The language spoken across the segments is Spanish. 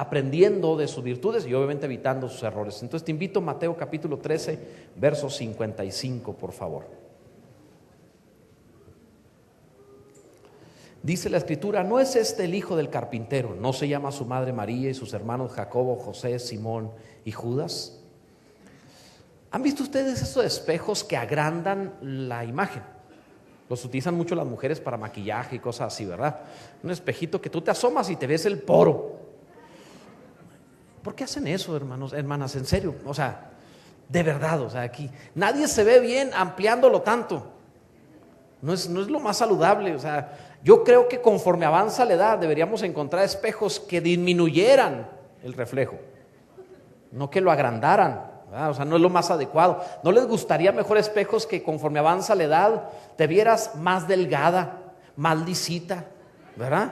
aprendiendo de sus virtudes y obviamente evitando sus errores. Entonces te invito a Mateo capítulo 13, verso 55, por favor. Dice la escritura: ¿no es este el hijo del carpintero? ¿No se llama su madre María y sus hermanos Jacobo, José, Simón y Judas? ¿Han visto ustedes esos espejos que agrandan la imagen? Los utilizan mucho las mujeres para maquillaje y cosas así, ¿verdad? Un espejito que tú te asomas y te ves el poro. ¿Por qué hacen eso, hermanos, hermanas? En serio, o sea, de verdad, o sea, aquí nadie se ve bien ampliándolo tanto. No es lo más saludable. O sea, yo creo que conforme avanza la edad deberíamos encontrar espejos que disminuyeran el reflejo, no que lo agrandaran, ¿verdad? O sea, no es lo más adecuado. ¿No les gustaría mejor espejos que conforme avanza la edad te vieras más delgada, más lisita, ¿verdad?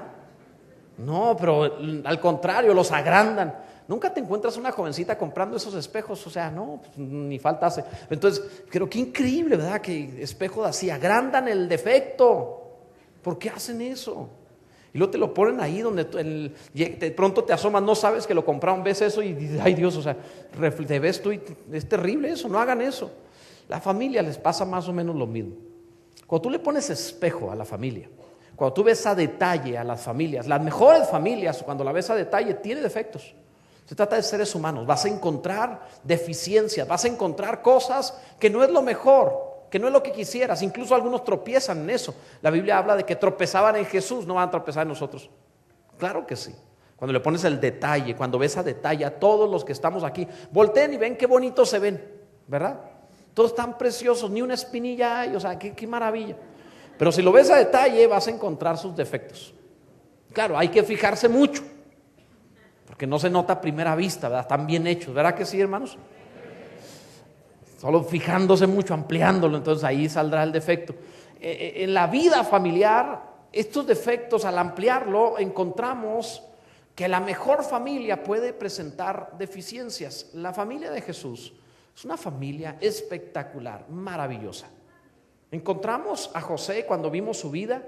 No, pero al contrario, los agrandan. Nunca te encuentras una jovencita comprando esos espejos, o sea, no, pues, ni falta hace. Entonces, pero qué increíble, ¿verdad? Que espejos así agrandan el defecto. ¿Por qué hacen eso? Y luego te lo ponen ahí donde de pronto te asomas, no sabes que lo compraron, ves eso y dices, ay Dios, o sea, te ves tú y es terrible eso, no hagan eso. La familia les pasa más o menos lo mismo. Cuando tú le pones espejo a la familia, cuando tú ves a detalle a las familias, las mejores familias, cuando la ves a detalle, tiene defectos. Se trata de seres humanos, vas a encontrar deficiencias, vas a encontrar cosas que no es lo mejor, que no es lo que quisieras. Incluso algunos tropiezan en eso. La Biblia habla de que tropezaban en Jesús, no van a tropezar en nosotros. Claro que sí. Cuando le pones el detalle, cuando ves a detalle a todos los que estamos aquí, volteen y ven qué bonitos se ven, ¿verdad? Todos tan preciosos, ni una espinilla hay, o sea, qué maravilla. Pero si lo ves a detalle vas a encontrar sus defectos. Claro, hay que fijarse mucho, porque no se nota a primera vista, ¿verdad? Están bien hechos, ¿verdad que sí, hermanos? Solo fijándose mucho, ampliándolo, entonces ahí saldrá el defecto. En la vida familiar, estos defectos, al ampliarlo, encontramos que la mejor familia puede presentar deficiencias. La familia de Jesús es una familia espectacular, maravillosa. Encontramos a José cuando vimos su vida,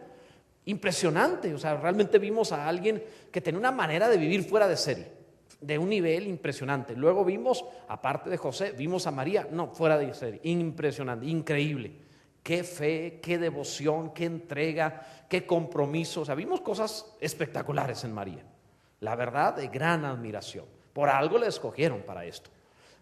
impresionante, o sea, realmente vimos a alguien que tenía una manera de vivir fuera de serie, de un nivel impresionante. Luego vimos, aparte de José, vimos a María, no, fuera de serie, impresionante, increíble. Qué fe, qué devoción, qué entrega, qué compromiso. O sea, vimos cosas espectaculares en María. La verdad, de gran admiración. Por algo le escogieron para esto.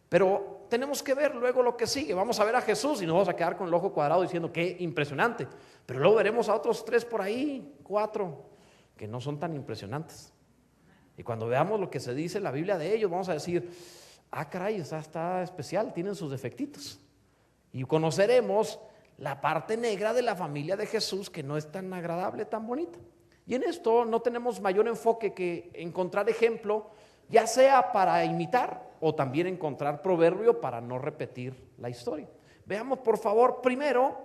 Pero tenemos que ver luego lo que sigue. Vamos a ver a Jesús y nos vamos a quedar con el ojo cuadrado diciendo qué impresionante. Pero luego veremos a otros 3 por ahí, 4, que no son tan impresionantes. Y cuando veamos lo que se dice en la Biblia de ellos, vamos a decir, ah caray, está especial, tienen sus defectitos. Y conoceremos la parte negra de la familia de Jesús, que no es tan agradable, tan bonita. Y en esto no tenemos mayor enfoque que encontrar ejemplo, ya sea para imitar o también encontrar proverbio para no repetir la historia. Veamos por favor primero,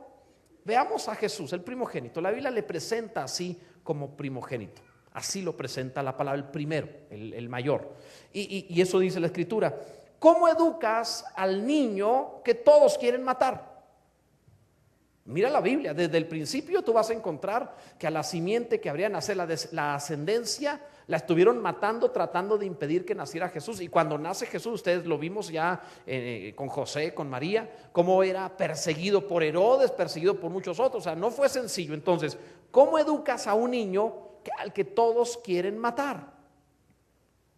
veamos a Jesús, el primogénito. La Biblia le presenta así como primogénito. Así lo presenta la palabra, el primero, el mayor. Y eso dice la Escritura. ¿Cómo educas al niño que todos quieren matar? Mira la Biblia, desde el principio tú vas a encontrar que a la simiente que habría de nacer, la ascendencia, la estuvieron matando tratando de impedir que naciera Jesús. Y cuando nace Jesús, ustedes lo vimos ya con José, con María, cómo era perseguido por Herodes, perseguido por muchos otros. O sea, no fue sencillo. Entonces, ¿cómo educas a un niño al que todos quieren matar?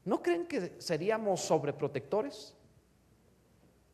¿No creen que seríamos sobreprotectores?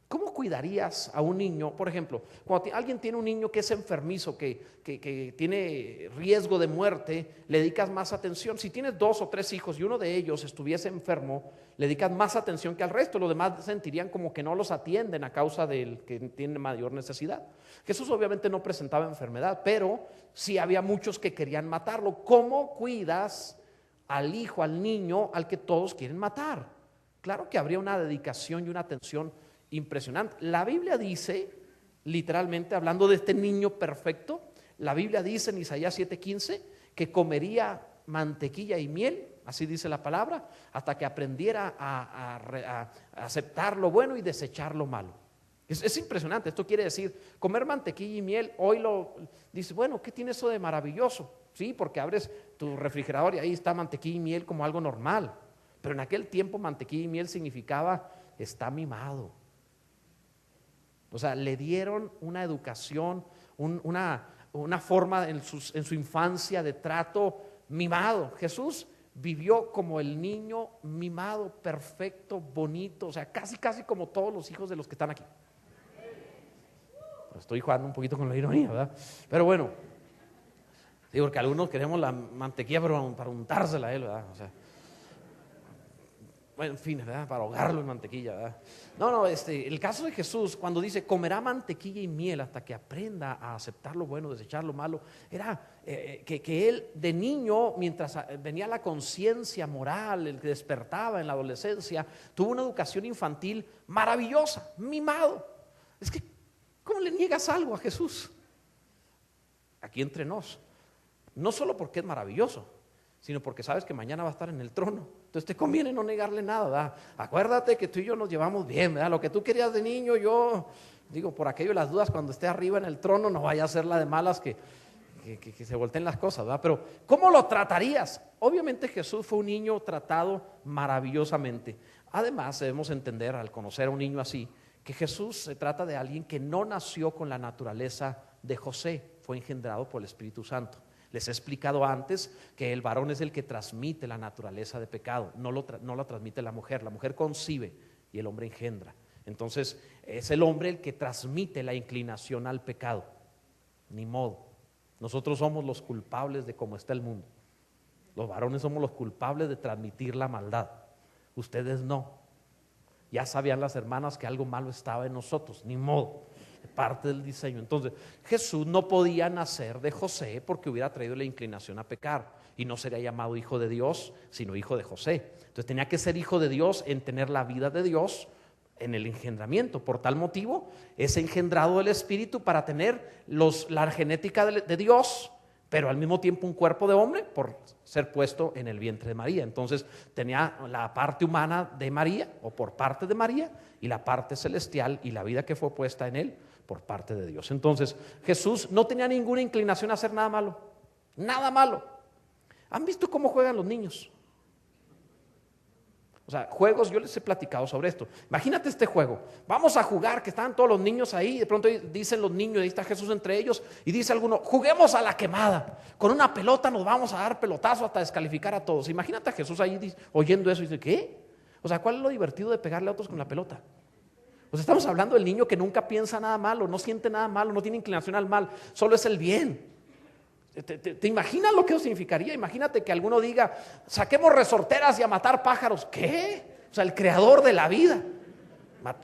¿Cómo cuidarías a un niño? Por ejemplo, cuando alguien tiene un niño que es enfermizo, que tiene riesgo de muerte, le dedicas más atención. Si tienes 2 o 3 hijos y uno de ellos estuviese enfermo, le dedicas más atención que al resto. Los demás sentirían como que no los atienden a causa del que tiene mayor necesidad. Jesús obviamente no presentaba enfermedad, pero sí había muchos que querían matarlo. ¿Cómo cuidas al hijo, al niño, al que todos quieren matar? Claro que habría una dedicación y una atención impresionante. La Biblia dice, literalmente hablando de este niño perfecto, la Biblia dice en Isaías 7:15 que comería mantequilla y miel, así dice la palabra, hasta que aprendiera a aceptar lo bueno y desechar lo malo. Es impresionante. Esto quiere decir, comer mantequilla y miel, hoy lo dice, bueno, ¿qué tiene eso de maravilloso? Sí, porque abres tu refrigerador y ahí está mantequilla y miel como algo normal. Pero en aquel tiempo mantequilla y miel significaba está mimado. O sea, le dieron una educación, una forma en su infancia de trato mimado. Jesús vivió como el niño mimado, perfecto, bonito, o sea, casi como todos los hijos de los que están aquí. Estoy jugando un poquito con la ironía, ¿verdad? Pero bueno, digo, porque algunos queremos la mantequilla para untársela a él, ¿verdad? O sea, bueno, en fin, ¿verdad? Para ahogarlo en mantequilla, ¿verdad? No, el caso de Jesús, cuando dice comerá mantequilla y miel hasta que aprenda a aceptar lo bueno, desechar lo malo, era que él de niño, mientras venía la conciencia moral, el que despertaba en la adolescencia, tuvo una educación infantil maravillosa, mimado. Es que, ¿cómo le niegas algo a Jesús? Aquí entre nos, no solo porque es maravilloso, sino porque sabes que mañana va a estar en el trono. Entonces te conviene no negarle nada, ¿verdad? Acuérdate que tú y yo nos llevamos bien, ¿verdad? Lo que tú querías de niño, yo digo, por aquello de las dudas, cuando esté arriba en el trono no vaya a ser la de malas que se volteen las cosas, ¿verdad? Pero ¿cómo lo tratarías? Obviamente Jesús fue un niño tratado maravillosamente. Además debemos entender, al conocer a un niño así, que Jesús se trata de alguien que no nació con la naturaleza de José, fue engendrado por el Espíritu Santo. Les he explicado antes que el varón es el que transmite la naturaleza de pecado, no lo transmite la mujer concibe y el hombre engendra. Entonces es el hombre el que transmite la inclinación al pecado, ni modo. Nosotros somos los culpables de cómo está el mundo. Los varones somos los culpables de transmitir la maldad, ustedes no. Ya sabían las hermanas que algo malo estaba en nosotros, ni modo, parte del diseño. Entonces Jesús no podía nacer de José porque hubiera traído la inclinación a pecar y no sería llamado hijo de Dios, sino hijo de José. Entonces tenía que ser hijo de Dios en tener la vida de Dios en el engendramiento. Por tal motivo es engendrado del Espíritu para tener la genética de Dios, pero al mismo tiempo un cuerpo de hombre por ser puesto en el vientre de María. Entonces tenía la parte humana de María o por parte de María y la parte celestial y la vida que fue puesta en él por parte de Dios. Entonces Jesús no tenía ninguna inclinación a hacer nada malo, nada malo. ¿Han visto cómo juegan los niños? O sea, juegos, yo les he platicado sobre esto. Imagínate este juego, vamos a jugar, que están todos los niños ahí, y de pronto dicen los niños, ahí está Jesús entre ellos, y dice alguno, juguemos a la quemada, con una pelota nos vamos a dar pelotazo hasta descalificar a todos. Imagínate a Jesús ahí oyendo eso y dice, ¿qué? O sea, ¿cuál es lo divertido de pegarle a otros con la pelota? O sea, estamos hablando del niño que nunca piensa nada malo, no siente nada malo, no tiene inclinación al mal, solo es el bien. ¿Te imaginas lo que eso significaría? Imagínate que alguno diga, saquemos resorteras y a matar pájaros. ¿Qué? O sea, el creador de la vida.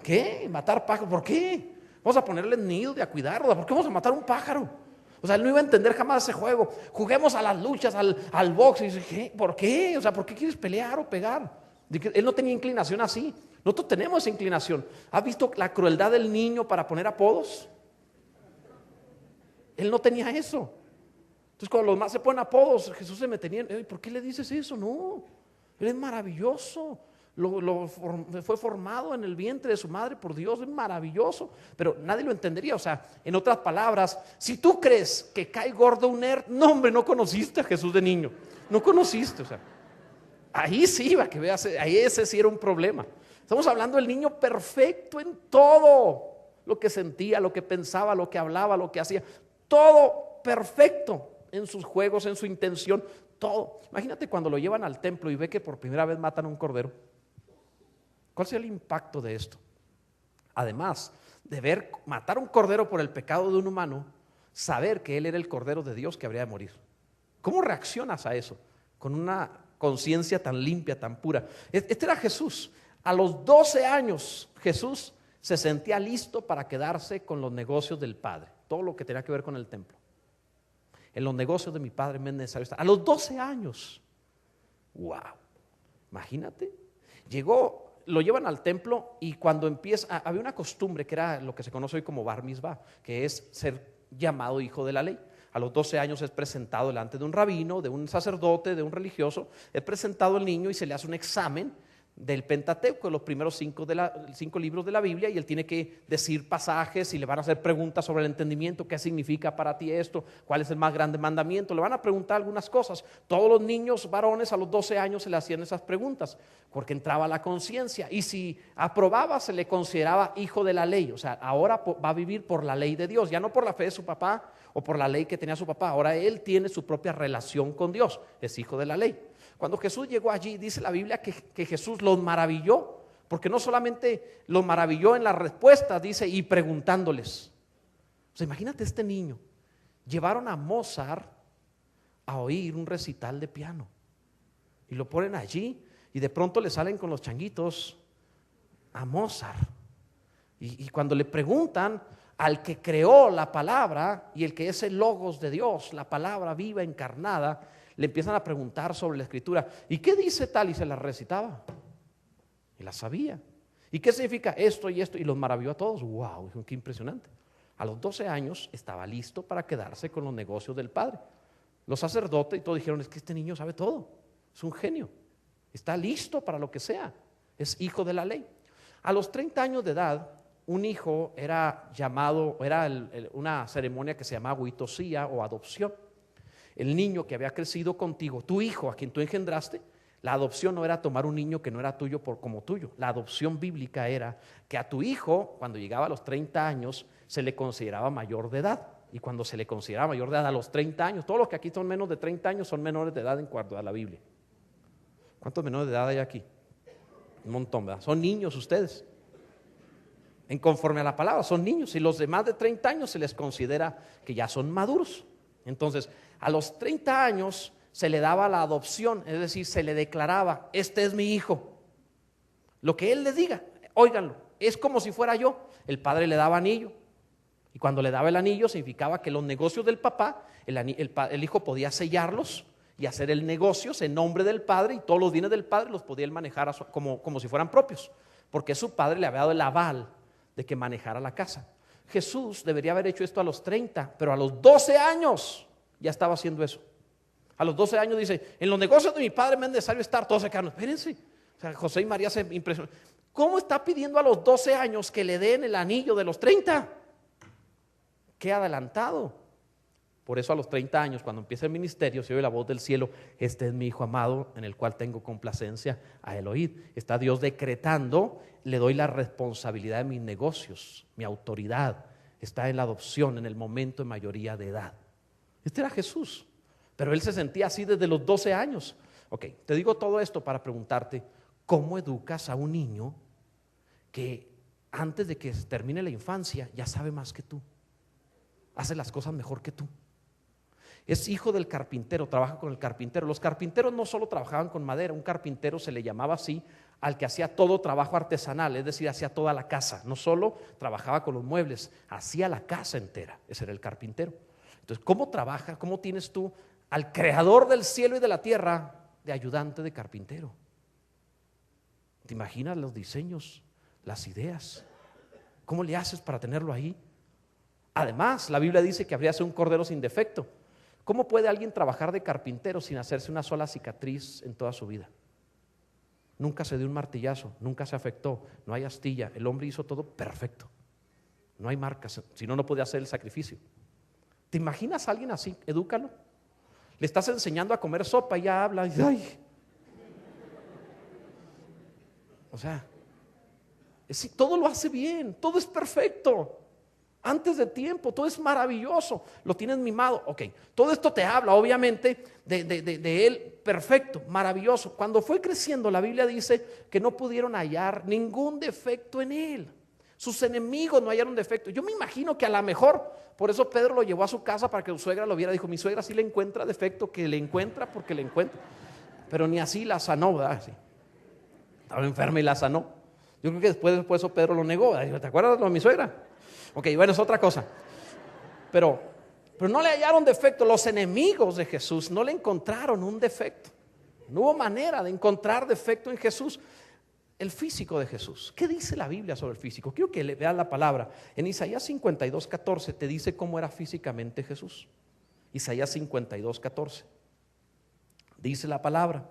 ¿Qué? ¿Matar pájaros? ¿Por qué? Vamos a ponerle nidos y a cuidarlo. ¿Por qué vamos a matar un pájaro? O sea, él no iba a entender jamás ese juego. Juguemos a las luchas, al box. Y dice, ¿qué? ¿Por qué? O sea, ¿por qué quieres pelear o pegar? Él no tenía inclinación así. Nosotros tenemos esa inclinación. ¿Has visto la crueldad del niño para poner apodos? Él no tenía eso. Entonces cuando los más se ponen apodos, Jesús se metía en, ¿por qué le dices eso? No, él es maravilloso, fue formado en el vientre de su madre por Dios, es maravilloso, pero nadie lo entendería. O sea, en otras palabras, si tú crees que cae gordo un nerd, no hombre, no conociste a Jesús de niño, no conociste, o sea, ahí sí iba, que veas, ahí ese sí era un problema. Estamos hablando del niño perfecto en todo, lo que sentía, lo que pensaba, lo que hablaba, lo que hacía, todo perfecto. En sus juegos, en su intención, todo. Imagínate cuando lo llevan al templo y ve que por primera vez matan a un cordero. ¿Cuál sería el impacto de esto? Además de ver matar a un cordero por el pecado de un humano, saber que él era el cordero de Dios que habría de morir. ¿Cómo reaccionas a eso? Con una conciencia tan limpia, tan pura. Este era Jesús. A los 12 años Jesús se sentía listo para quedarse con los negocios del Padre, todo lo que tenía que ver con el templo. En los negocios de mi padre me es necesario estar. A los 12 años. Wow. Imagínate. Llegó, lo llevan al templo y cuando empieza, había una costumbre que era lo que se conoce hoy como bar mitzvah, que es ser llamado hijo de la ley. A los 12 años es presentado delante de un rabino, de un sacerdote, de un religioso. Es presentado el niño y se le hace un examen del Pentateuco, los primeros 5 libros de la Biblia, y él tiene que decir pasajes y le van a hacer preguntas sobre el entendimiento, qué significa para ti esto, cuál es el más grande mandamiento, le van a preguntar algunas cosas. Todos los niños varones a los 12 años se le hacían esas preguntas, porque entraba la conciencia, y si aprobaba se le consideraba hijo de la ley. O sea, ahora va a vivir por la ley de Dios, ya no por la fe de su papá o por la ley que tenía su papá, ahora él tiene su propia relación con Dios, es hijo de la ley. Cuando Jesús llegó allí, dice la Biblia que Jesús los maravilló, porque no solamente los maravilló en las respuestas, dice, y preguntándoles. O sea, imagínate este niño, llevaron a Mozart a oír un recital de piano, y lo ponen allí, y de pronto le salen con los changuitos a Mozart, y cuando le preguntan al que creó la palabra, y el que es el logos de Dios, la palabra viva encarnada, le empiezan a preguntar sobre la escritura. ¿Y qué dice tal? Y se la recitaba. Y la sabía. ¿Y qué significa esto y esto? Y los maravilló a todos. ¡Wow! ¡Qué impresionante! A los 12 años estaba listo para quedarse con los negocios del padre. Los sacerdotes y todos dijeron, es que este niño sabe todo. Es un genio. Está listo para lo que sea. Es hijo de la ley. A los 30 años de edad, un hijo era llamado, una ceremonia que se llamaba huitosía o adopción. El niño que había crecido contigo, tu hijo a quien tú engendraste, la adopción no era tomar un niño que no era tuyo como tuyo. La adopción bíblica era que a tu hijo, cuando llegaba a los 30 años, se le consideraba mayor de edad. Y cuando se le consideraba mayor de edad a los 30 años, todos los que aquí son menos de 30 años son menores de edad en cuanto a la Biblia. ¿Cuántos menores de edad hay aquí? Un montón, ¿verdad? Son niños ustedes. En conforme a la palabra, son niños. Y los de más de 30 años se les considera que ya son maduros. Entonces, a los 30 años se le daba la adopción, es decir, se le declaraba, este es mi hijo. Lo que él les diga, óiganlo, es como si fuera yo. El padre le daba anillo, y cuando le daba el anillo significaba que los negocios del papá, el hijo podía sellarlos y hacer el negocio en nombre del padre, y todos los bienes del padre los podía él manejar como si fueran propios, porque su padre le había dado el aval de que manejara la casa. Jesús debería haber hecho esto a los 30, pero a los 12 años ya estaba haciendo eso. A los 12 años dice, en los negocios de mi padre me es necesario estar. Todos se quedaron, espérense. O sea, José y María se impresionan. ¿Cómo está pidiendo a los 12 años que le den el anillo de los 30? Qué adelantado. Por eso a los 30 años, cuando empieza el ministerio, se oye la voz del cielo, este es mi hijo amado, en el cual tengo complacencia, a él oíd. Está Dios decretando, le doy la responsabilidad de mis negocios, mi autoridad está en la adopción, en el momento de mayoría de edad. Este era Jesús, pero él se sentía así desde los 12 años. Ok, te digo todo esto para preguntarte, ¿cómo educas a un niño que antes de que termine la infancia ya sabe más que tú? Hace las cosas mejor que tú. Es hijo del carpintero, trabaja con el carpintero. Los carpinteros no solo trabajaban con madera, un carpintero se le llamaba así al que hacía todo trabajo artesanal, es decir, hacía toda la casa. No solo trabajaba con los muebles, hacía la casa entera. Ese era el carpintero. Entonces, ¿cómo trabaja? ¿Cómo tienes tú al creador del cielo y de la tierra de ayudante de carpintero? ¿Te imaginas los diseños, las ideas? ¿Cómo le haces para tenerlo ahí? Además, la Biblia dice que habría de ser un cordero sin defecto. ¿Cómo puede alguien trabajar de carpintero sin hacerse una sola cicatriz en toda su vida? Nunca se dio un martillazo, nunca se afectó, no hay astilla. El hombre hizo todo perfecto. No hay marcas, si no, no podía hacer el sacrificio. ¿Te imaginas a alguien así? Edúcalo. Le estás enseñando a comer sopa y ya habla. Y, ay. O sea, todo lo hace bien, todo es perfecto. Antes de tiempo, todo es maravilloso, lo tienes mimado. Ok, todo esto te habla obviamente de él perfecto, maravilloso. Cuando fue creciendo, la Biblia dice que no pudieron hallar ningún defecto en él. Sus enemigos no hallaron defecto. Yo me imagino que a lo mejor, por eso Pedro lo llevó a su casa para que su suegra lo viera. Dijo, mi suegra sí le encuentra defecto, que le encuentra porque le encuentra. Pero ni así la sanó, ¿verdad? Sí. Estaba enferma y la sanó. Yo creo que después eso Pedro lo negó. ¿Verdad? ¿Te acuerdas de lo de mi suegra? Ok, bueno, es otra cosa. Pero no le hallaron defecto. Los enemigos de Jesús no le encontraron un defecto. No hubo manera de encontrar defecto en Jesús. El físico de Jesús. ¿Qué dice la Biblia sobre el físico? Quiero que le veas la palabra. En Isaías 52:14 te dice cómo era físicamente Jesús. Isaías 52:14. Dice la palabra: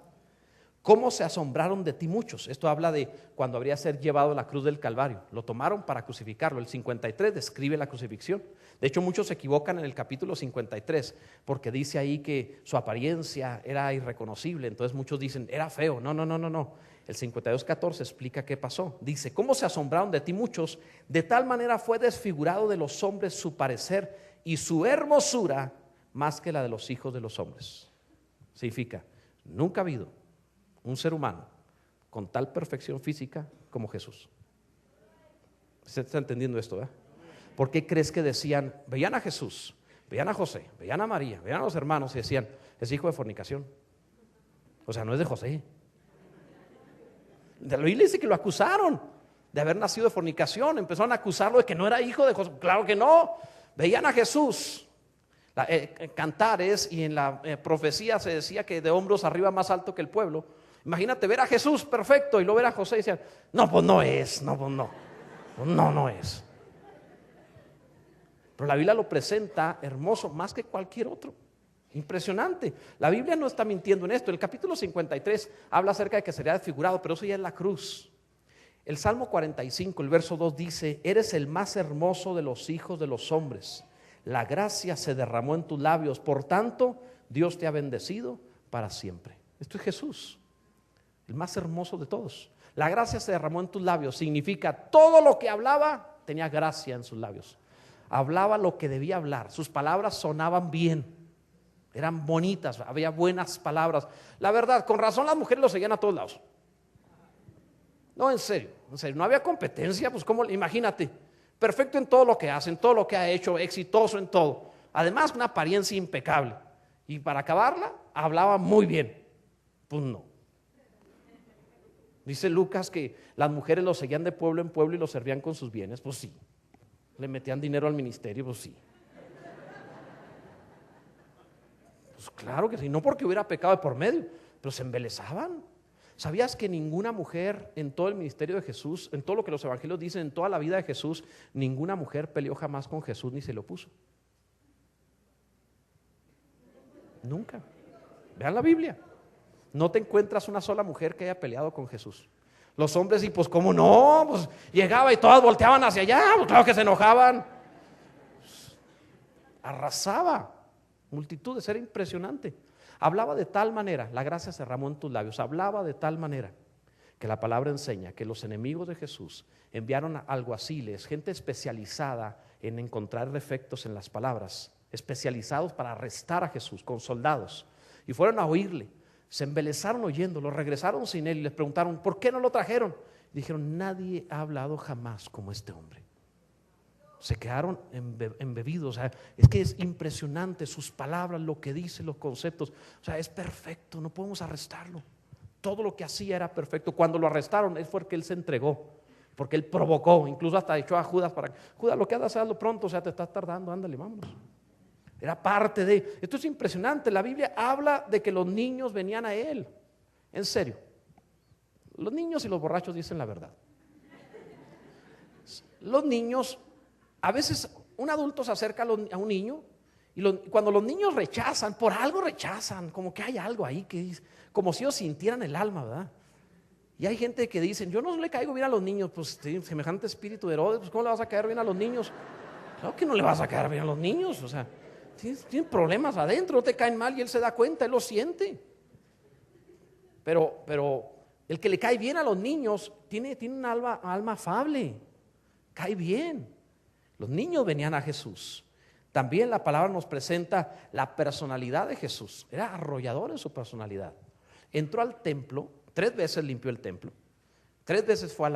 ¿Cómo se asombraron de ti muchos? Esto habla de cuando habría ser llevado a la cruz del Calvario. Lo tomaron para crucificarlo. El 53 describe la crucifixión. De hecho, muchos se equivocan en el capítulo 53 porque dice ahí que su apariencia era irreconocible. Entonces muchos dicen, era feo. No. El 52:14 explica qué pasó. Dice, ¿cómo se asombraron de ti muchos? De tal manera fue desfigurado de los hombres su parecer y su hermosura más que la de los hijos de los hombres. Significa, nunca ha habido un ser humano con tal perfección física como Jesús. ¿Usted está entendiendo esto? ¿Por qué crees que decían, veían a Jesús, veían a José, veían a María, veían a los hermanos y decían, es hijo de fornicación? O sea, no es de José. De la Biblia dice que lo acusaron de haber nacido de fornicación. Empezaron a acusarlo de que no era hijo de José. Claro que no. Veían a Jesús. Cantares y en la profecía se decía que de hombros arriba más alto que el pueblo. Imagínate ver a Jesús perfecto y luego ver a José y decían, no, pues no es, no es. Pero la Biblia lo presenta hermoso más que cualquier otro. Impresionante. La Biblia no está mintiendo en esto. El capítulo 53 habla acerca de que sería desfigurado, pero eso ya es la cruz. El Salmo 45, el verso 2 dice, eres el más hermoso de los hijos de los hombres. La gracia se derramó en tus labios, por tanto, Dios te ha bendecido para siempre. Esto es Jesús, el más hermoso de todos. La gracia se derramó en tus labios, significa todo lo que hablaba tenía gracia en sus labios. Hablaba lo que debía hablar, sus palabras sonaban bien, eran bonitas, había buenas palabras. La verdad, con razón las mujeres lo seguían a todos lados. No, en serio, no había competencia, pues cómo, imagínate, perfecto en todo lo que hace, en todo lo que ha hecho, exitoso en todo. Además, una apariencia impecable. Y para acabarla, hablaba muy bien. Pues no. Dice Lucas que las mujeres lo seguían de pueblo en pueblo y lo servían con sus bienes. Pues sí. Le metían dinero al ministerio, pues sí. Pues claro que sí, no porque hubiera pecado de por medio, pero se embelesaban. ¿Sabías que ninguna mujer en todo el ministerio de Jesús, en todo lo que los evangelios dicen, en toda la vida de Jesús, ninguna mujer peleó jamás con Jesús ni se le opuso? Nunca. Vean la Biblia. No te encuentras una sola mujer que haya peleado con Jesús. Los hombres, y pues cómo no, pues llegaba y todas volteaban hacia allá, pues claro que se enojaban. Arrasaba multitudes, era impresionante. Hablaba de tal manera, la gracia se derramó en tus labios, hablaba de tal manera que la palabra enseña que los enemigos de Jesús enviaron a alguaciles, gente especializada en encontrar defectos en las palabras, especializados para arrestar a Jesús con soldados, y fueron a oírle, se embelezaron oyéndolo, regresaron sin él y les preguntaron, ¿por qué no lo trajeron? Y dijeron, nadie ha hablado jamás como este hombre. Se quedaron embebidos. O sea, es que es impresionante sus palabras, lo que dice, los conceptos. O sea, es perfecto, no podemos arrestarlo. Todo lo que hacía era perfecto. Cuando lo arrestaron, es porque él se entregó, porque él provocó, incluso hasta echó a Judas para Judas, lo que hagas, hazlo pronto, o sea, te estás tardando, ándale, vámonos. Era parte de, esto es impresionante. La Biblia habla de que los niños venían a él. En serio, los niños y los borrachos dicen la verdad. Los niños, a veces un adulto se acerca a un niño y cuando los niños rechazan, por algo rechazan, como que hay algo ahí que dice, como si ellos sintieran el alma, ¿verdad? Y hay gente que dicen, yo no le caigo bien a los niños, pues semejante espíritu de Herodes, pues ¿cómo le vas a caer bien a los niños? Claro que no le vas a caer bien a los niños, o sea, tienen problemas adentro, no te caen mal y él se da cuenta, él lo siente. Pero el que le cae bien a los niños tiene un alma afable, cae bien. Los niños venían a Jesús. También la palabra nos presenta la personalidad de Jesús. Era arrollador en su personalidad. Entró al templo, 3 veces limpió el templo. 3 veces fue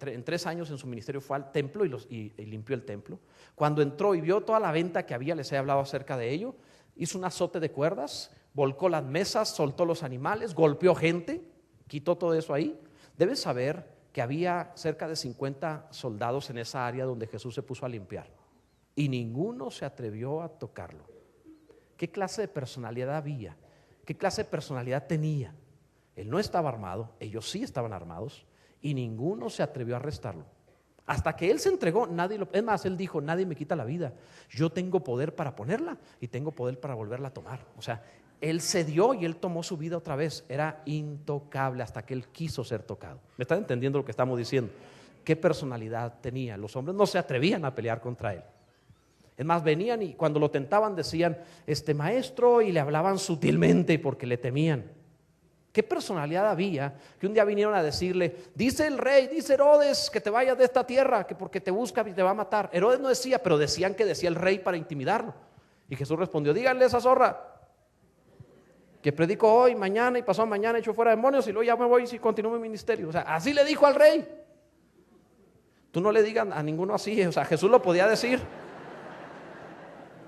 en 3 años en su ministerio fue al templo y limpió el templo. Cuando entró y vio toda la venta que había, les he hablado acerca de ello, hizo un azote de cuerdas, volcó las mesas, soltó los animales, golpeó gente, quitó todo eso ahí. Debes saber que había cerca de 50 soldados en esa área donde Jesús se puso a limpiar y ninguno se atrevió a tocarlo. ¿Qué clase de personalidad había? ¿Qué clase de personalidad tenía? Él no estaba armado, ellos sí estaban armados y ninguno se atrevió a arrestarlo. Hasta que él se entregó, es más, él dijo, nadie me quita la vida. Yo tengo poder para ponerla y tengo poder para volverla a tomar. O sea, Él cedió y Él tomó su vida otra vez. Era intocable hasta que Él quiso ser tocado. ¿Me están entendiendo lo que estamos diciendo? ¿Qué personalidad tenía? Los hombres no se atrevían a pelear contra Él. Es más, venían y cuando lo tentaban decían, maestro, y le hablaban sutilmente porque le temían. ¿Qué personalidad había que un día vinieron a decirle, dice el rey, dice Herodes, que te vayas de esta tierra, que porque te busca y te va a matar? Herodes no decía, pero decían que decía el rey para intimidarlo. Y Jesús respondió, díganle a esa zorra que predico hoy, mañana y pasado mañana, echo fuera demonios y luego ya me voy y continúo mi ministerio. O sea, así le dijo al rey. Tú no le digas a ninguno así, o sea, Jesús lo podía decir.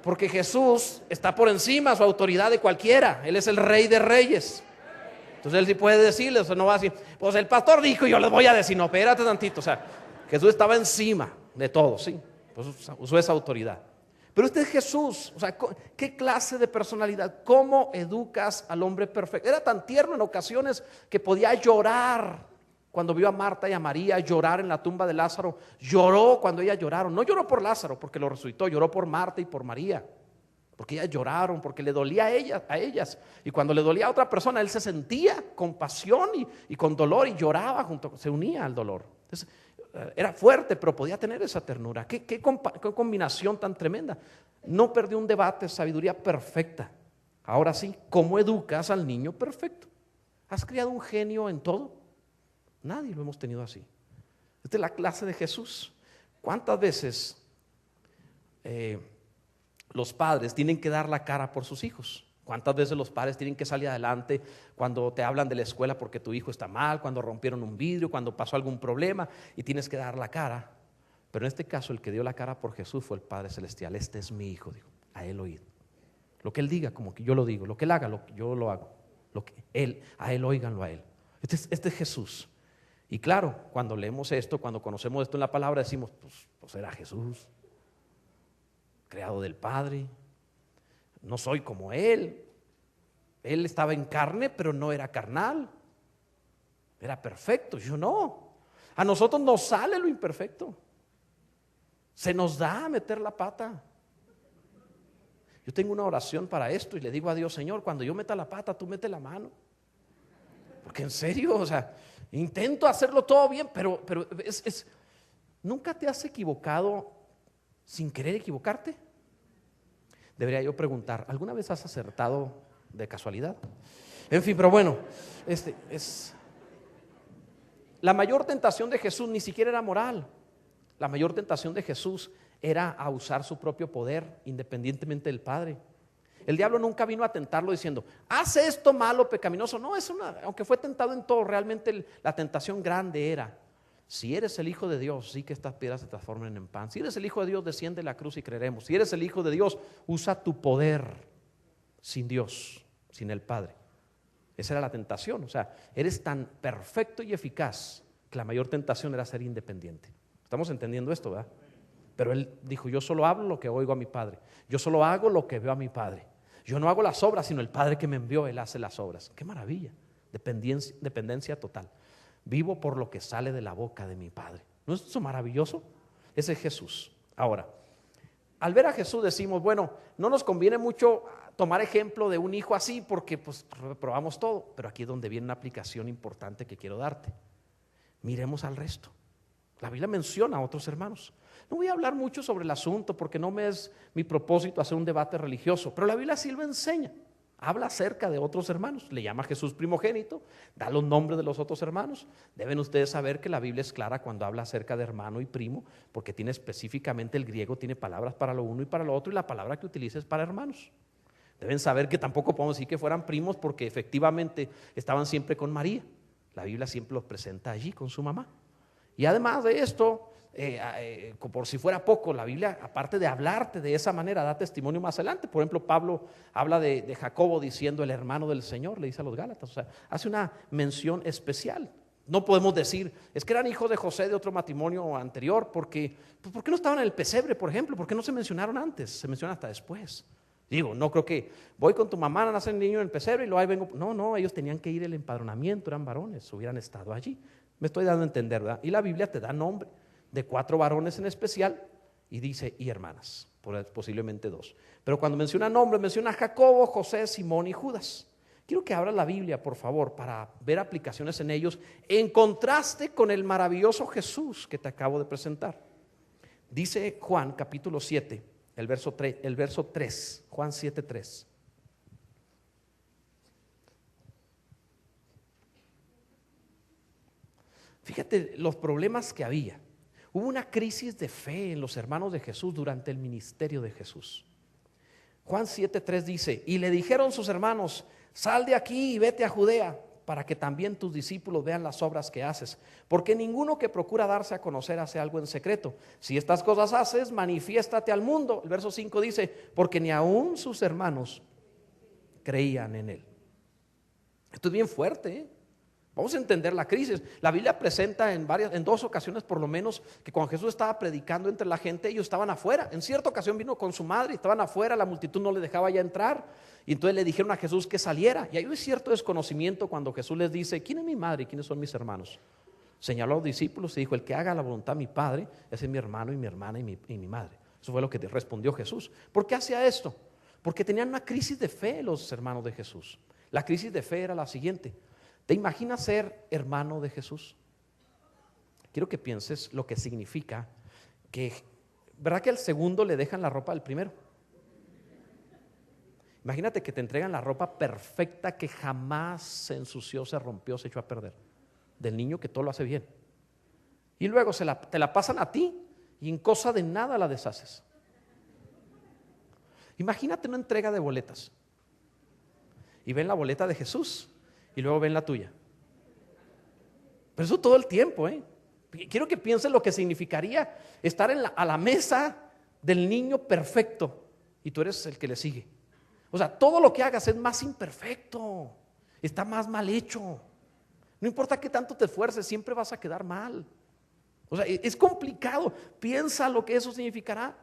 Porque Jesús está por encima, su autoridad, de cualquiera. Él es el rey de reyes. Entonces Él sí puede decirles, o sea, no va a decir, pues el pastor dijo y yo les voy a decir, no, espérate tantito. O sea, Jesús estaba encima de todo, sí, pues usó esa autoridad. Pero este es Jesús, o sea, ¿qué clase de personalidad? ¿Cómo educas al hombre perfecto? Era tan tierno en ocasiones que podía llorar cuando vio a Marta y a María llorar en la tumba de Lázaro. Lloró cuando ellas lloraron. No lloró por Lázaro porque lo resucitó, lloró por Marta y por María, porque ellas lloraron, porque le dolía a ellas. Y cuando le dolía a otra persona, Él se sentía con pasión y con dolor y lloraba se unía al dolor. Entonces, era fuerte, pero podía tener esa ternura. ¿Qué combinación tan tremenda? No perdió un debate, sabiduría perfecta. Ahora sí, ¿cómo educas al niño perfecto? ¿Has criado un genio en todo? Nadie lo hemos tenido así. Esta es la clase de Jesús. ¿Cuántas veces los padres tienen que dar la cara por sus hijos? ¿Cuántas veces los padres tienen que salir adelante cuando te hablan de la escuela porque tu hijo está mal, cuando rompieron un vidrio, cuando pasó algún problema y tienes que dar la cara? Pero en este caso el que dio la cara por Jesús fue el Padre Celestial. Este es mi hijo, dijo, a Él oíd. Lo que Él diga, como que yo lo digo. Lo que Él haga, yo lo hago. A Él óiganlo a Él. Este es Jesús. Y claro, cuando leemos esto, cuando conocemos esto en la palabra, decimos, pues era Jesús, creado del Padre. No soy como Él. Él estaba en carne, pero no era carnal. Era perfecto, yo no. A nosotros nos sale lo imperfecto. Se nos da meter la pata. Yo tengo una oración para esto y le digo a Dios, Señor, cuando yo meta la pata, tú mete la mano. Porque en serio, o sea, intento hacerlo todo bien, pero ¿nunca te has equivocado sin querer equivocarte? Debería yo preguntar, ¿alguna vez has acertado de casualidad? En fin, pero bueno, la mayor tentación de Jesús ni siquiera era moral. La mayor tentación de Jesús era a usar su propio poder independientemente del Padre. El diablo nunca vino a tentarlo diciendo, haz esto malo, pecaminoso. No, aunque fue tentado en todo, realmente la tentación grande era, si eres el Hijo de Dios, sí que estas piedras se transformen en pan. Si eres el Hijo de Dios, desciende la cruz y creeremos. Si eres el Hijo de Dios, usa tu poder sin Dios, sin el Padre. Esa era la tentación. O sea, eres tan perfecto y eficaz que la mayor tentación era ser independiente. Estamos entendiendo esto, ¿verdad? Pero Él dijo, yo solo hablo lo que oigo a mi Padre. Yo solo hago lo que veo a mi Padre. Yo no hago las obras, sino el Padre que me envió, Él hace las obras. ¡Qué maravilla! Dependencia total. Vivo por lo que sale de la boca de mi Padre. ¿No es eso maravilloso? Ese es Jesús. Ahora, al ver a Jesús decimos, bueno, no nos conviene mucho tomar ejemplo de un hijo así porque pues reprobamos todo. Pero aquí es donde viene una aplicación importante que quiero darte. Miremos al resto. La Biblia menciona a otros hermanos. No voy a hablar mucho sobre el asunto porque no me es mi propósito hacer un debate religioso, pero la Biblia sí lo enseña. Habla acerca de otros hermanos, le llama a Jesús primogénito, da los nombres de los otros hermanos. Deben ustedes saber que la Biblia es clara cuando habla acerca de hermano y primo, porque tiene específicamente el griego, tiene palabras para lo uno y para lo otro, y la palabra que utiliza es para hermanos. Deben saber que tampoco podemos decir que fueran primos porque efectivamente estaban siempre con María. La Biblia siempre los presenta allí con su mamá. Y además de esto, por si fuera poco, la Biblia, aparte de hablarte de esa manera, da testimonio más adelante. Por ejemplo, Pablo habla de Jacobo diciendo el hermano del Señor, le dice a los Gálatas. O sea, hace una mención especial. No podemos decir, es que eran hijos de José de otro matrimonio anterior, porque ¿por qué no estaban en el pesebre, por ejemplo? ¿Por qué no se mencionaron antes? Se mencionan hasta después. Digo, no creo que voy con tu mamá a nacer el niño en el pesebre y luego ahí vengo. No, ellos tenían que ir al empadronamiento, eran varones, hubieran estado allí. Me estoy dando a entender, ¿verdad? Y la Biblia te da nombre de 4 varones en especial y dice, y hermanas. posiblemente dos. Pero cuando menciona nombres, menciona a Jacobo, José, Simón y Judas. Quiero que abra la Biblia, por favor, para ver aplicaciones en ellos, en contraste con el maravilloso Jesús que te acabo de presentar. Dice Juan capítulo 7, el verso 3, Juan 7, 3. Fíjate los problemas que había. Hubo una crisis de fe en los hermanos de Jesús durante el ministerio de Jesús. Juan 7:3 dice: y le dijeron sus hermanos: sal de aquí y vete a Judea, para que también tus discípulos vean las obras que haces, porque ninguno que procura darse a conocer hace algo en secreto. Si estas cosas haces, manifiéstate al mundo. El verso 5 dice: porque ni aún sus hermanos creían en él. Esto es bien fuerte, ¿eh? Vamos a entender la crisis. La Biblia presenta en dos ocasiones por lo menos, que cuando Jesús estaba predicando entre la gente, ellos estaban afuera. En cierta ocasión vino con su madre, estaban afuera, la multitud no le dejaba ya entrar, y entonces le dijeron a Jesús que saliera. Y hay un cierto desconocimiento cuando Jesús les dice: ¿quién es mi madre y quiénes son mis hermanos? Señaló a los discípulos y dijo: el que haga la voluntad de mi Padre, ese es mi hermano y mi hermana y mi madre. Eso fue lo que respondió Jesús. ¿Por qué hacía esto? Porque tenían una crisis de fe los hermanos de Jesús. La crisis de fe era la siguiente: ¿te imaginas ser hermano de Jesús? Quiero que pienses lo que significa que, ¿verdad que al segundo le dejan la ropa al primero? Imagínate que te entregan la ropa perfecta, que jamás se ensució, se rompió, se echó a perder, del niño que todo lo hace bien. Y luego te la pasan a ti y en cosa de nada la deshaces. Imagínate una entrega de boletas y ven la boleta de Jesús y luego ven la tuya. Pero eso todo el tiempo, ¿eh? Quiero que piensen lo que significaría estar a la mesa del niño perfecto y tú eres el que le sigue. O sea, todo lo que hagas es más imperfecto, está más mal hecho. No importa qué tanto te esfuerces, siempre vas a quedar mal. O sea, es complicado. Piensa lo que eso significará.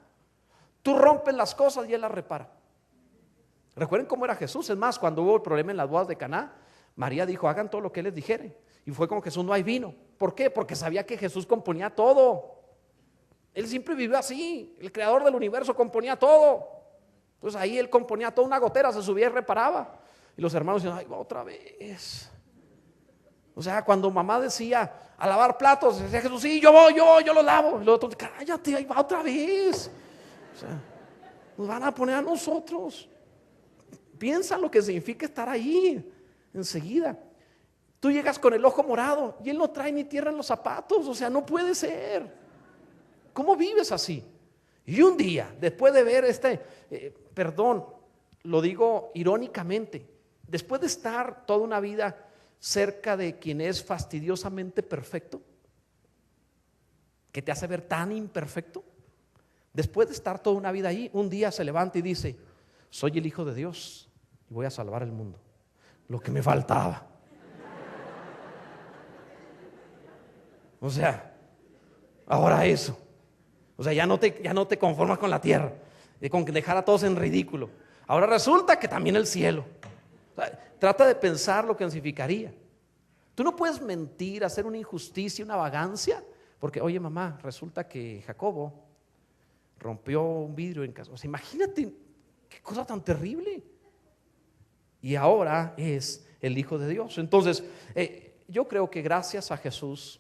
Tú rompes las cosas y él las repara. Recuerden cómo era Jesús. Es más, cuando hubo el problema en las bodas de Caná, María dijo: hagan todo lo que él les dijere. Y fue con Jesús: no hay vino. ¿Por qué? Porque sabía que Jesús componía todo. Él siempre vivió así. El creador del universo componía todo. Entonces ahí él componía toda una gotera, se subía y reparaba. Y los hermanos decían: ay, va otra vez. O sea, cuando mamá decía a lavar platos, decía Jesús: sí, yo voy, yo lo lavo. Y los otros: cállate, ahí va otra vez. O sea, nos van a poner a nosotros. Piensa lo que significa estar ahí enseguida. Tú llegas con el ojo morado y él no trae ni tierra en los zapatos. O sea, no puede ser. ¿Cómo vives así? Y un día, después de ver lo digo irónicamente, después de estar toda una vida cerca de quien es fastidiosamente perfecto, que te hace ver tan imperfecto, después de estar toda una vida ahí, un día se levanta y dice: soy el Hijo de Dios y voy a salvar el mundo. Lo que me faltaba. O sea, ahora eso. O sea, ya no te conformas con la tierra, con dejar a todos en ridículo. Ahora resulta que también el cielo. O sea, trata de pensar lo que significaría. Tú no puedes mentir, hacer una injusticia, una vagancia, porque, oye, mamá, resulta que Jacobo rompió un vidrio en casa. O sea, imagínate qué cosa tan terrible. Y ahora es el Hijo de Dios. Entonces, yo creo que gracias a Jesús,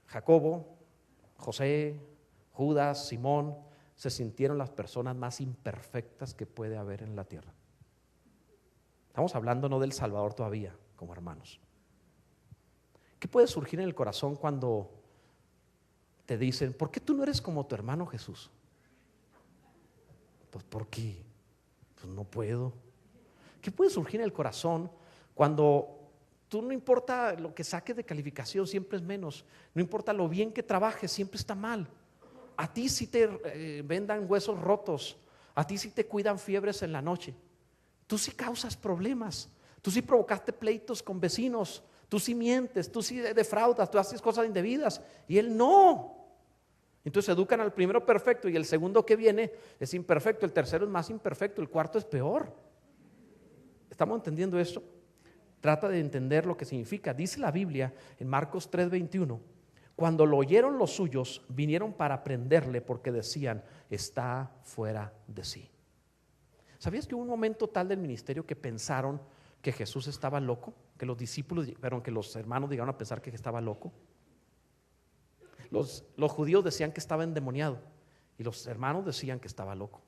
Jacobo, José, Judas, Simón se sintieron las personas más imperfectas que puede haber en la tierra. Estamos hablando no del Salvador todavía, como hermanos. ¿Qué puede surgir en el corazón cuando te dicen: ¿por qué tú no eres como tu hermano Jesús? Pues, ¿por qué? Pues no puedo. ¿Qué puede surgir en el corazón cuando tú, no importa lo que saques de calificación, siempre es menos? No importa lo bien que trabajes, siempre está mal. A ti sí te vendan huesos rotos, a ti sí te cuidan fiebres en la noche. Tú sí causas problemas, tú sí provocaste pleitos con vecinos, tú sí mientes, tú sí defraudas, tú haces cosas indebidas y él no. Entonces educan al primero perfecto y el segundo que viene es imperfecto, el tercero es más imperfecto, el cuarto es peor. ¿Estamos entendiendo esto? Trata de entender lo que significa. Dice la Biblia en Marcos 3:21: Cuando lo oyeron los suyos, vinieron para prenderle porque decían, está fuera de sí. ¿Sabías que hubo un momento tal del ministerio que pensaron que Jesús estaba loco? Que los discípulos, que los hermanos llegaron a pensar que estaba loco. Los judíos decían que estaba endemoniado y los hermanos decían que estaba loco.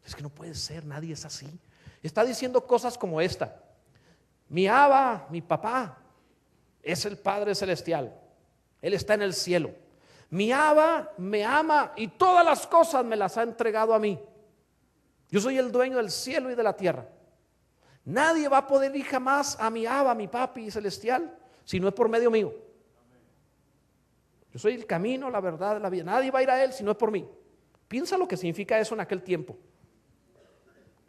Es que no puede ser, nadie es así. Está diciendo cosas como esta: mi Abba, mi papá, es el Padre Celestial. Él está en el cielo. Mi Abba me ama y todas las cosas me las ha entregado a mí. Yo soy el dueño del cielo y de la tierra. Nadie va a poder ir jamás a mi Abba, mi papi celestial, si no es por medio mío. Yo soy el camino, la verdad, la vida. Nadie va a ir a él si no es por mí. Piensa lo que significa eso en aquel tiempo.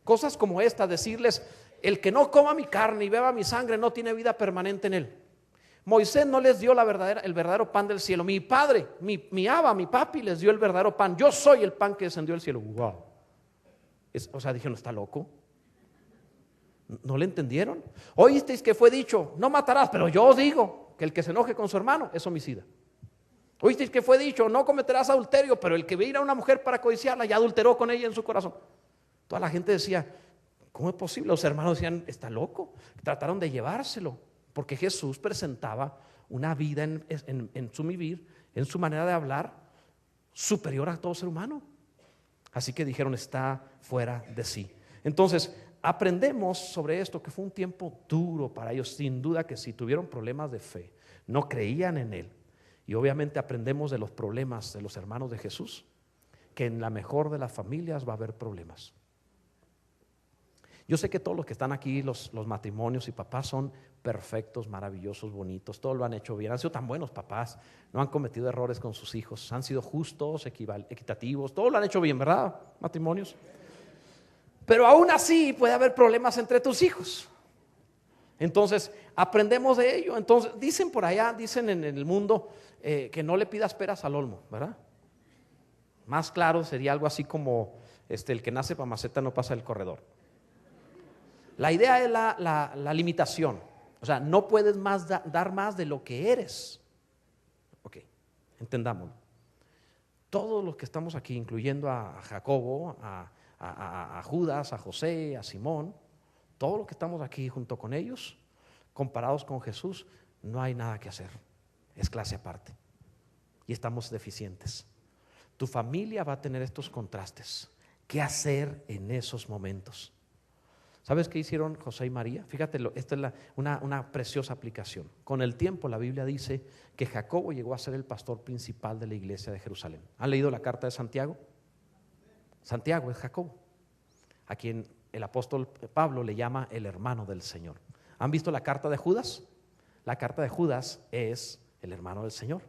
Cosas como esta, decirles: el que no coma mi carne y beba mi sangre no tiene vida permanente en él. Moisés no les dio el verdadero pan del cielo. Mi padre, mi Abba, mi papi les dio el verdadero pan. Yo soy el pan que descendió del cielo. Wow. Dijeron, ¿está loco? ¿No le entendieron? Oísteis que fue dicho, no matarás, pero yo os digo que el que se enoje con su hermano es homicida. Oísteis que fue dicho, no cometerás adulterio, pero el que ve ir a una mujer para codiciarla ya adulteró con ella en su corazón. Toda la gente decía, ¿cómo es posible? Los hermanos decían, está loco. Trataron de llevárselo, porque Jesús presentaba una vida en su vivir, en su manera de hablar, superior a todo ser humano. Así que dijeron, está fuera de sí. Entonces, aprendemos sobre esto, que fue un tiempo duro para ellos. Sin duda que sí, tuvieron problemas de fe, no creían en Él. Y obviamente aprendemos de los problemas de los hermanos de Jesús, que en la mejor de las familias va a haber problemas. Yo sé que todos los que están aquí, los matrimonios y papás, son perfectos, maravillosos, bonitos, todos lo han hecho bien, han sido tan buenos papás, no han cometido errores con sus hijos, han sido justos, equitativos, todos lo han hecho bien, ¿verdad, matrimonios? Pero aún así puede haber problemas entre tus hijos. Entonces aprendemos de ello. Entonces dicen por allá, dicen en el mundo, que no le pidas peras al olmo, ¿verdad? Más claro sería algo así como el que nace pa' maceta no pasa el corredor. La idea es la limitación. O sea, no puedes dar más de lo que eres. Ok, entendámoslo. Todos los que estamos aquí, incluyendo a Jacobo, a Judas, a José, a Simón, todos los que estamos aquí junto con ellos, comparados con Jesús, no hay nada que hacer. Es clase aparte. Y estamos deficientes. Tu familia va a tener estos contrastes. ¿Qué hacer en esos momentos? ¿Sabes qué hicieron José y María? Fíjate, esta es una preciosa aplicación. Con el tiempo la Biblia dice que Jacobo llegó a ser el pastor principal de la iglesia de Jerusalén. ¿Han leído la carta de Santiago? Santiago es Jacobo, a quien el apóstol Pablo le llama el hermano del Señor. ¿Han visto la carta de Judas? La carta de Judas es el hermano del Señor.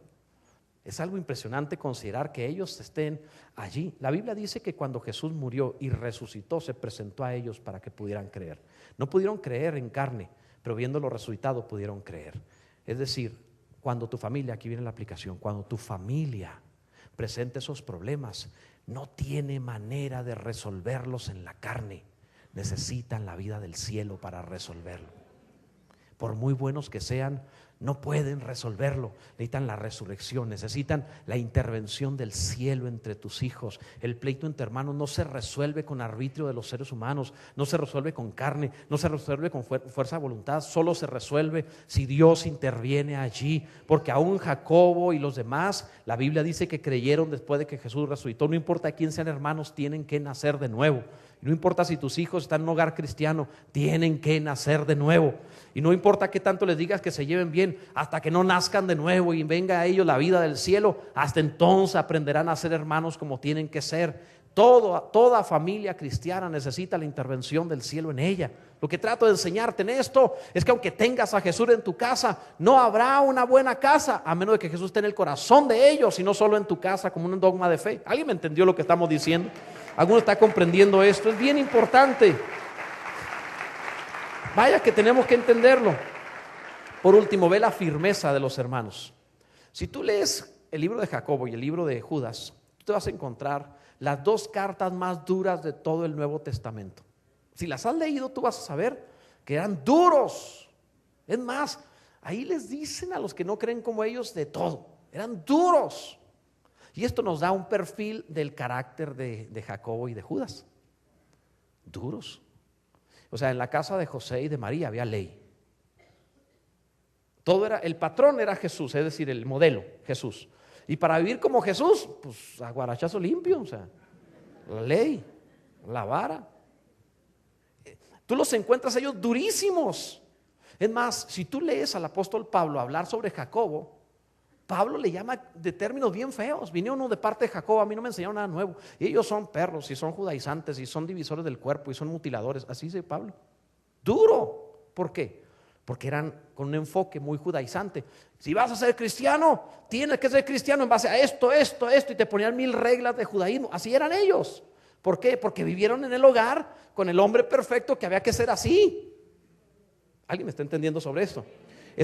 Es algo impresionante considerar que ellos estén allí. La Biblia dice que cuando Jesús murió y resucitó, se presentó a ellos para que pudieran creer. No pudieron creer en carne, pero viéndolo resucitado pudieron creer. Es decir, cuando tu familia, aquí viene la aplicación, cuando tu familia presente esos problemas, no tiene manera de resolverlos en la carne. Necesitan la vida del cielo para resolverlo. Por muy buenos que sean, no pueden resolverlo. Necesitan la resurrección, necesitan la intervención del cielo entre tus hijos. El pleito entre hermanos no se resuelve con arbitrio de los seres humanos, no se resuelve con carne, no se resuelve con fuerza de voluntad, solo se resuelve si Dios interviene allí. Porque aún Jacobo y los demás, la Biblia dice que creyeron después de que Jesús resucitó. No importa quién sean hermanos, tienen que nacer de nuevo. No importa si tus hijos están en un hogar cristiano, tienen que nacer de nuevo. Y no importa qué tanto les digas que se lleven bien, hasta que no nazcan de nuevo y venga a ellos la vida del cielo, hasta entonces aprenderán a ser hermanos como tienen que ser. Toda familia cristiana necesita la intervención del cielo en ella. Lo que trato de enseñarte en esto es que aunque tengas a Jesús en tu casa, no habrá una buena casa a menos de que Jesús esté en el corazón de ellos y no solo en tu casa como un dogma de fe. ¿Alguien me entendió lo que estamos diciendo? ¿Alguno está comprendiendo esto? Es bien importante. Vaya que tenemos que entenderlo. Por último, ve la firmeza de los hermanos. Si tú lees el libro de Jacobo y el libro de Judas, tú te vas a encontrar las dos cartas más duras de todo el Nuevo Testamento. Si las has leído, tú vas a saber que eran duros. Es más, ahí les dicen a los que no creen como ellos de todo. eran duros. Y esto nos da un perfil del carácter de Jacobo y de Judas. Duros. O sea, en la casa de José y de María había ley. Todo era, el patrón era Jesús, es decir, el modelo, Jesús. Y para vivir como Jesús, pues a guarachazo limpio, o sea, la ley, la vara. Tú los encuentras ellos durísimos. Es más, si tú lees al apóstol Pablo hablar sobre Jacobo, Pablo le llama de términos bien feos. Vinieron uno de parte de Jacobo, a mí no me enseñaron nada nuevo. Y ellos son perros, y son judaizantes, y son divisores del cuerpo, y son mutiladores. Así dice Pablo. Duro. ¿Por qué? Porque eran con un enfoque muy judaizante. Si vas a ser cristiano, tienes que ser cristiano en base a esto, y te ponían 1000 reglas de judaísmo. Así eran ellos. ¿Por qué? Porque vivieron en el hogar con el hombre perfecto, que había que ser así. ¿Alguien me está entendiendo sobre esto?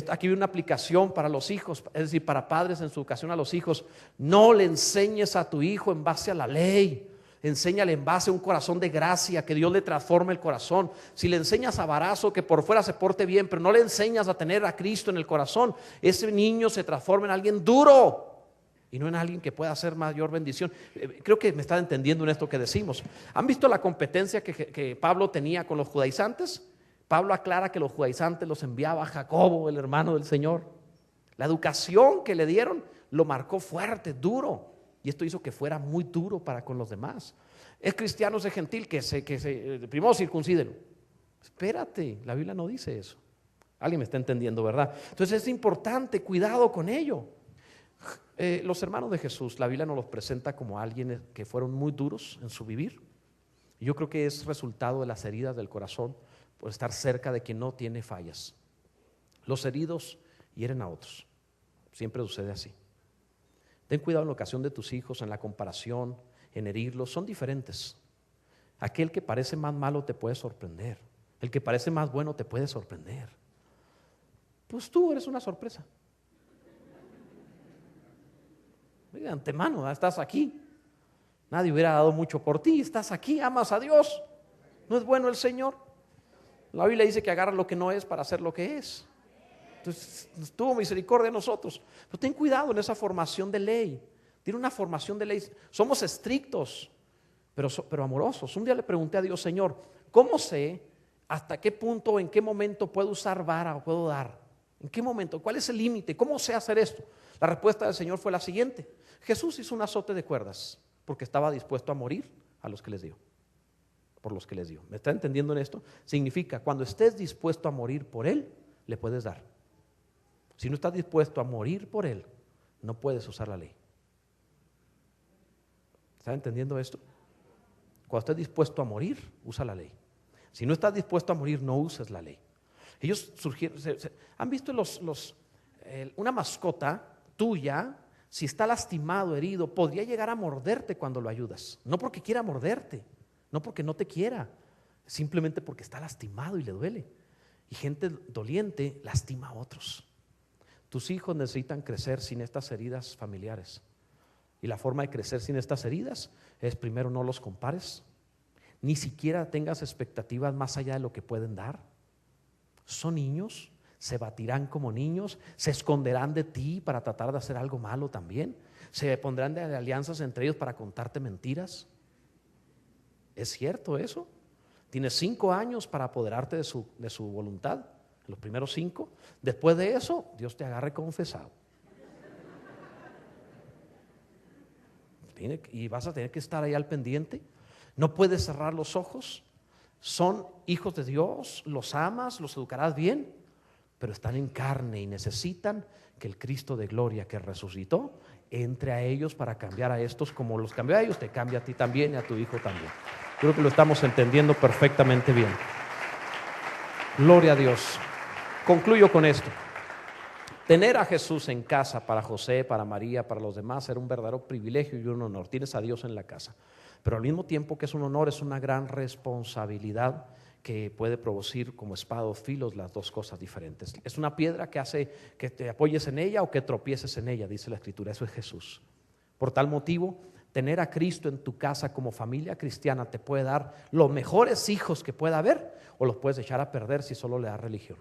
Aquí hay una aplicación para los hijos, es decir, para padres en su educación a los hijos. No le enseñes a tu hijo en base a la ley. Enséñale en base a un corazón de gracia, que Dios le transforme el corazón. Si le enseñas a Barazo que por fuera se porte bien, pero no le enseñas a tener a Cristo en el corazón, ese niño se transforma en alguien duro y no en alguien que pueda hacer mayor bendición. Creo que me están entendiendo en esto que decimos. ¿Han visto la competencia que Pablo tenía con los judaizantes? Pablo aclara que los judaizantes los enviaba a Jacobo, el hermano del Señor. La educación que le dieron lo marcó fuerte, duro. Y esto hizo que fuera muy duro para con los demás. Es cristiano, es gentil, que primero circuncídelo. Espérate, la Biblia no dice eso. Alguien me está entendiendo, ¿verdad? Entonces es importante, cuidado con ello. Los hermanos de Jesús, la Biblia nos los presenta como alguien que fueron muy duros en su vivir. Y yo creo que es resultado de las heridas del corazón por estar cerca de quien no tiene fallas. Los heridos hieren a otros. Siempre sucede así. Ten cuidado en la ocasión de tus hijos, en la comparación, en herirlos. Son diferentes. Aquel que parece más malo te puede sorprender. El que parece más bueno te puede sorprender. Pues tú eres una sorpresa. De antemano, estás aquí. Nadie hubiera dado mucho por ti. Estás aquí, amas a Dios. ¿No es bueno el Señor? La Biblia dice que agarra lo que no es para hacer lo que es. Entonces tuvo misericordia de nosotros. Pero ten cuidado en esa formación de ley. Tiene una formación de ley. Somos estrictos, pero amorosos. Un día le pregunté a Dios: Señor, ¿cómo sé hasta qué punto, en qué momento puedo usar vara o puedo dar? ¿En qué momento? ¿Cuál es el límite? ¿Cómo sé hacer esto? La respuesta del Señor fue la siguiente: Jesús hizo un azote de cuerdas porque estaba dispuesto a morir a los que les dio. Por los que les dio. ¿Me está entendiendo en esto? Significa, cuando estés dispuesto a morir por Él, le puedes dar. Si no estás dispuesto a morir por Él, no puedes usar la ley. ¿Está entendiendo esto? Cuando estés dispuesto a morir, usa la ley. Si no estás dispuesto a morir, no uses la ley. Ellos surgieron, ¿han visto una mascota tuya? Si está lastimado, herido, podría llegar a morderte cuando lo ayudas. No porque quiera morderte, no porque no te quiera, simplemente porque está lastimado y le duele. Y gente doliente lastima a otros. Tus hijos necesitan crecer sin estas heridas familiares. Y la forma de crecer sin estas heridas es, primero, no los compares. Ni siquiera tengas expectativas más allá de lo que pueden dar. Son niños, se batirán como niños, se esconderán de ti para tratar de hacer algo malo también. Se pondrán de alianzas entre ellos para contarte mentiras. ¿Es cierto eso? Tienes 5 años para apoderarte de su voluntad, los primeros 5. Después de eso, Dios te agarre confesado. Y vas a tener que estar ahí al pendiente. No puedes cerrar los ojos. Son hijos de Dios, los amas, los educarás bien, pero están en carne y necesitan que el Cristo de gloria que resucitó entre a ellos para cambiar a estos. Como los cambió a ellos, te cambia a ti también y a tu hijo también. Creo que lo estamos entendiendo perfectamente bien. Gloria a Dios. Concluyo con esto. Tener a Jesús en casa para José, para María, para los demás era un verdadero privilegio y un honor. Tienes a Dios en la casa, pero al mismo tiempo que es un honor, es una gran responsabilidad que puede producir como espada o filos las dos cosas diferentes. Es una piedra que hace que te apoyes en ella o que tropieces en ella, dice la Escritura. Eso es Jesús. Por tal motivo, tener a Cristo en tu casa como familia cristiana te puede dar los mejores hijos que pueda haber, o los puedes echar a perder si solo le das religión.